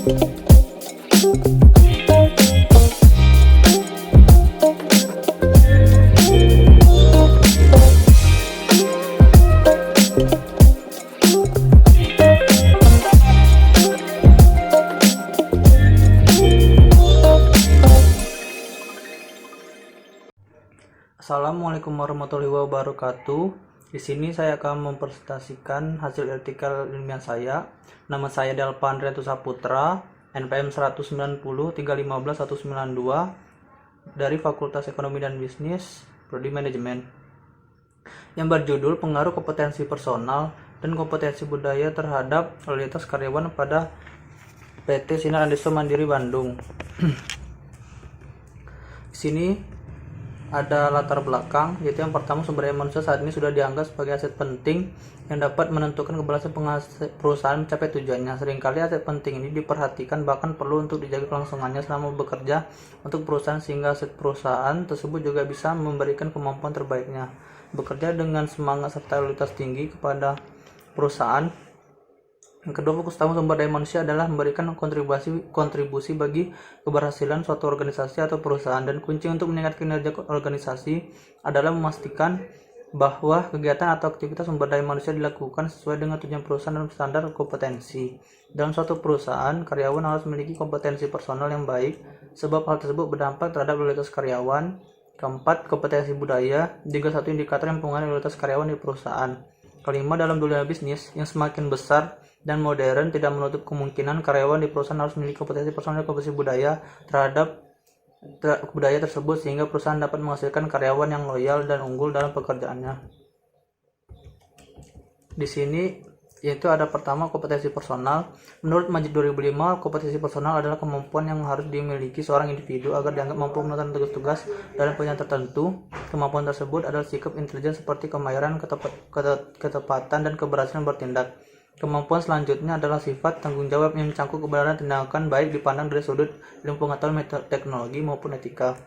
Assalamualaikum warahmatullahi wabarakatuh. Di sini saya akan mempresentasikan hasil artikel ilmiah saya. Nama saya Delpa Andrianto Saputra, NPM 190 315 192 dari Fakultas Ekonomi dan Bisnis, Prodi Manajemen. Yang berjudul Pengaruh Kompetensi Personal dan Kompetensi Budaya terhadap Loyalitas Karyawan pada PT Sinar Andeso Mandiri Bandung. Di sini ada latar belakang, yaitu yang pertama, sumber daya manusia saat ini sudah dianggap sebagai aset penting yang dapat menentukan keberhasilan perusahaan mencapai tujuannya. Seringkali aset penting ini diperhatikan, bahkan perlu untuk dijaga kelangsungannya selama bekerja untuk perusahaan, sehingga aset perusahaan tersebut juga bisa memberikan kemampuan terbaiknya. Bekerja dengan semangat serta loyalitas tinggi kepada perusahaan. Yang kedua, fokus utama sumber daya manusia adalah memberikan kontribusi bagi keberhasilan suatu organisasi atau perusahaan, dan kunci untuk meningkatkan kinerja organisasi adalah memastikan bahwa kegiatan atau aktivitas sumber daya manusia dilakukan sesuai dengan tujuan perusahaan dan standar kompetensi. Dalam suatu perusahaan, karyawan harus memiliki kompetensi personal yang baik, sebab hal tersebut berdampak terhadap loyalitas karyawan. Keempat, kompetensi budaya juga satu indikator yang mempengaruhi loyalitas karyawan di perusahaan. Kelima, dalam dunia bisnis yang semakin besar dan modern, tidak menutup kemungkinan karyawan di perusahaan harus memiliki kompetensi personal dan kompetensi budaya terhadap budaya tersebut, sehingga perusahaan dapat menghasilkan karyawan yang loyal dan unggul dalam pekerjaannya. Di sini yaitu ada pertama, kompetensi personal. Menurut Majid 2005, kompetensi personal adalah kemampuan yang harus dimiliki seorang individu agar dianggap mampu menunaikan tugas-tugas dalam pekerjaan tertentu. Kemampuan tersebut adalah sikap intelijen seperti kemahiran, ketepatan, dan keberhasilan bertindak. Kemampuan selanjutnya adalah sifat tanggung jawab yang mencangkup kebenaran tindakan, baik dipandang dari sudut ilmu pengetahuan, teknologi, maupun etika.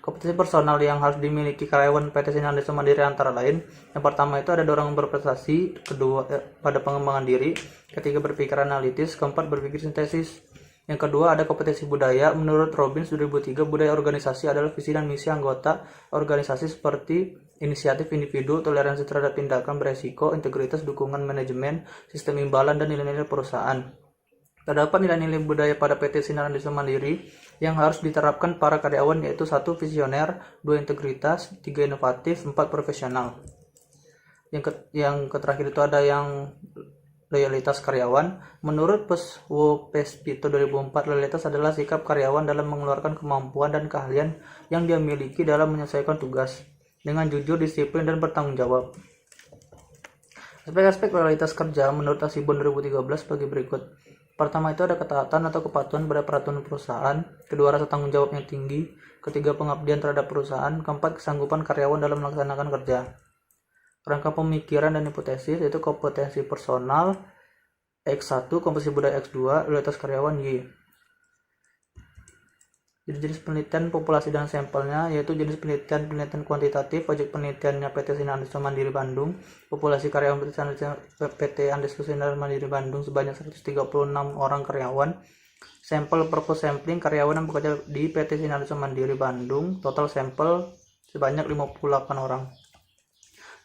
Kompetensi personal yang harus dimiliki karyawan PT Sinar Andeso Mandiri antara lain: yang pertama itu ada dorongan berprestasi, kedua pada pengembangan diri, ketiga berpikir analitis, keempat berpikir sintesis. Yang kedua ada kompetensi budaya. Menurut Robbins 2003, budaya organisasi adalah visi dan misi anggota organisasi seperti inisiatif individu, toleransi terhadap tindakan beresiko, integritas, dukungan manajemen, sistem imbalan, dan nilai-nilai perusahaan. Terdapat nilai-nilai budaya pada PT Sinar Andeso Mandiri yang harus diterapkan para karyawan, yaitu 1. Visioner, 2. Integritas, 3. Inovatif, 4. Profesional. Yang terakhir itu ada yang loyalitas karyawan. Menurut Pespito 2004, loyalitas adalah sikap karyawan dalam mengeluarkan kemampuan dan keahlian yang dia miliki dalam menyelesaikan tugas dengan jujur, disiplin, dan bertanggung jawab. Aspek-aspek loyalitas kerja menurut Hasibun 2013 sebagai berikut. Pertama itu ada ketaatan atau kepatuhan pada peraturan perusahaan. Kedua, rasa tanggung jawab yang tinggi. Ketiga, pengabdian terhadap perusahaan. Keempat, kesanggupan karyawan dalam melaksanakan kerja. Rangka pemikiran dan hipotesis yaitu kompetensi personal X1, kompetensi budaya X2, loyalitas karyawan Y. Jenis penelitian populasi dan sampelnya yaitu jenis penelitian kuantitatif, objek penelitiannya PT Sinar Andeso Mandiri Bandung, populasi karyawan PT Andeso Sinar Mandiri Bandung sebanyak 136 orang karyawan, sampel purpose sampling karyawan yang bekerja di PT Sinar Andeso Mandiri Bandung, total sampel sebanyak 58 orang.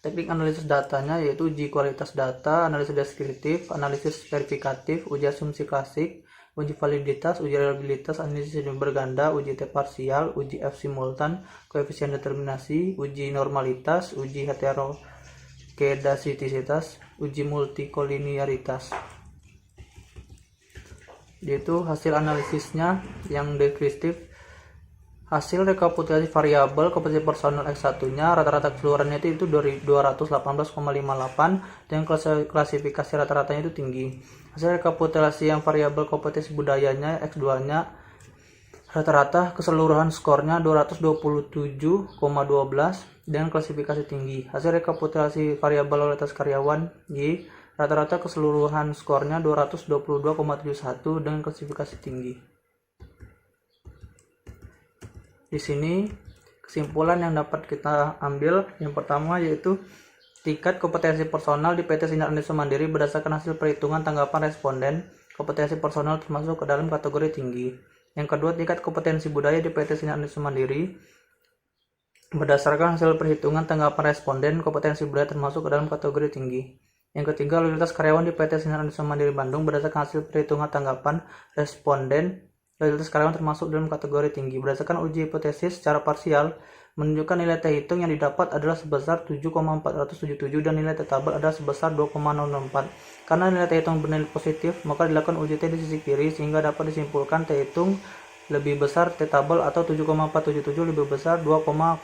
Teknik analisis datanya yaitu uji kualitas data, analisis deskriptif, analisis verifikatif, uji asumsi klasik, uji validitas, uji reliabilitas, analisis berganda, uji T parsial, uji F simultan, koefisien determinasi, uji normalitas, uji heterokedasitisitas, uji multikolinearitas. Yaitu hasil analisisnya yang deskriptif. Hasil rekapitulasi variabel kompetensi personal X1-nya rata-rata keseluruhannya itu 218,58 dan klasifikasi rata-ratanya itu tinggi. Hasil rekapitulasi yang variabel kompetensi budayanya X2-nya rata-rata keseluruhan skornya 227,12 dengan klasifikasi tinggi. Hasil rekapitulasi variabel loyalitas karyawan Y rata-rata keseluruhan skornya 222,71 dengan klasifikasi tinggi. Di sini kesimpulan yang dapat kita ambil yang pertama yaitu tingkat kompetensi personal di PT Sinar Andeso Mandiri berdasarkan hasil perhitungan tanggapan responden kompetensi personal termasuk ke dalam kategori tinggi. Yang kedua, tingkat kompetensi budaya di PT Sinar Indonesia Mandiri. Berdasarkan hasil perhitungan tanggapan responden, kompetensi budaya termasuk ke dalam kategori tinggi. Yang ketiga, loyalitas karyawan di PT Sinar Indonesia Mandiri Bandung. Berdasarkan hasil perhitungan tanggapan responden, loyalitas karyawan termasuk dalam kategori tinggi. Berdasarkan uji hipotesis secara parsial, menunjukkan nilai T hitung yang didapat adalah sebesar 7,477 dan nilai T tabel adalah sebesar 2,004. Karena nilai T hitung bernilai positif, maka dilakukan uji T di sisi kiri sehingga dapat disimpulkan T hitung lebih besar T tabel atau 7,477 lebih besar 2,004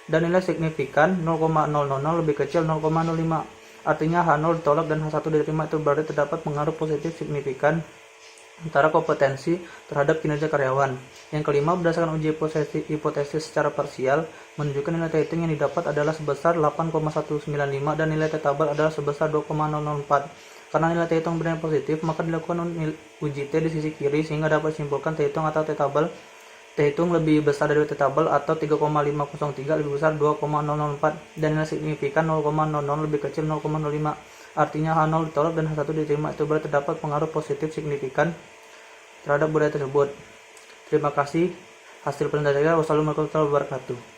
dan nilai signifikan 0,000 lebih kecil 0,05. Artinya H0 ditolak dan H1 diterima, itu berarti terdapat pengaruh positif signifikan antara kompetensi terhadap kinerja karyawan. Yang kelima, berdasarkan uji hipotesis secara parsial, menunjukkan nilai T hitung yang didapat adalah sebesar 8,195 dan nilai T tabel adalah sebesar 2,004. Karena nilai T hitung bernilai positif, maka dilakukan uji T di sisi kiri sehingga dapat disimpulkan T hitung atau T tabel T hitung lebih besar dari T tabel atau 3,503 lebih besar 2,004 dan nilai signifikan 0,00 lebih kecil 0,05. Artinya H0 ditolak dan H1 diterima, itu berarti terdapat pengaruh positif signifikan terhadap budaya tersebut. Terima kasih. Hasil penelitian saya. Wassalamualaikum warahmatullahi wabarakatuh.